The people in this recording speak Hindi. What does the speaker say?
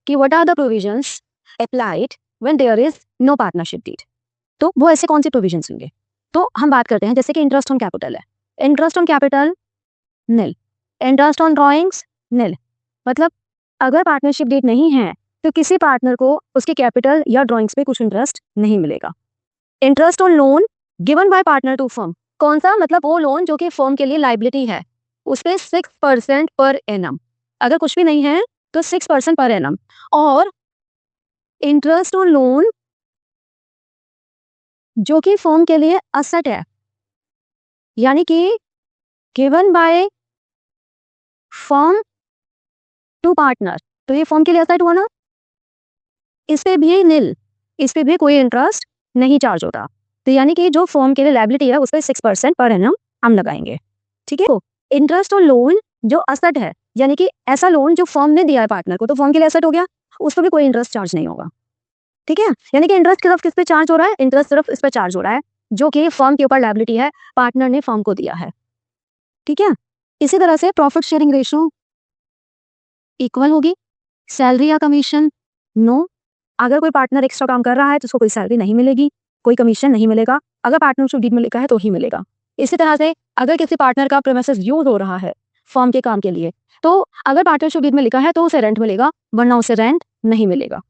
कि what are the provisions applied when there is no partnership deed. तो वो ऐसे कौन से प्रोविजंस होंगे? तो हम बात करते हैं जैसे कि इंटरेस्ट ऑन कैपिटल है, interest on capital nil, interest on drawings nil. मतलब अगर पार्टनरशिप डीड नहीं है तो किसी पार्टनर को उसके कैपिटल या ड्रॉइंग्स पे कुछ इंटरेस्ट नहीं मिलेगा। Interest on loan given by partner to firm, कौन सा? मतलब वो लोन जो कि फर्म के लिए लाइबिलिटी है, उस पे 6% पर एनम। अगर कुछ भी नहीं है तो 6% पर एनम। और इंटरेस्ट ऑन लोन जो कि फर्म के लिए असेट है, यानी कि given by firm to partner, तो ये फर्म के लिए असेट हुआ ना, इस पे भी निल, इस पे भी कोई इंटरेस्ट नहीं चार्ज होता। तो यानी कि जो फर्म के लिए लायबिलिटी है उस पर 6% पर एनम हम लगाएंगे। ठीक है, तो इंटरेस्ट ऑन लोन जो असेट है, यानी कि ऐसा लोन जो फर्म ने दिया है पार्टनर को, तो फर्म के लिए असेट हो गया, उस पर भी कोई इंटरेस्ट चार्ज नहीं होगा। ठीक है, यानी कि इंटरेस्ट सिर्फ किस पे चार्ज हो रहा है? इंटरेस्ट सिर्फ इस पर चार्ज हो रहा है जो कि फर्म के ऊपर लायबिलिटी है, पार्टनर ने फर्म को दिया है। ठीक है, इसी तरह से प्रॉफिट शेयरिंग रेशियो इक्वल होगी, सैलरी या कमीशन नो। अगर कोई पार्टनर एक्स्ट्रा काम कर रहा है तो उसको कोई सैलरी नहीं मिलेगी, कोई कमीशन नहीं मिलेगा, अगर पार्टनरशिप डीड में लिखा है तो ही मिलेगा। इसी तरह से अगर किसी पार्टनर का प्रीमिसेस यूज हो रहा है फर्म के काम के लिए, तो अगर पार्टनरशिप डीड में लिखा है तो उसे रेंट मिलेगा, वरना उसे रेंट नहीं मिलेगा।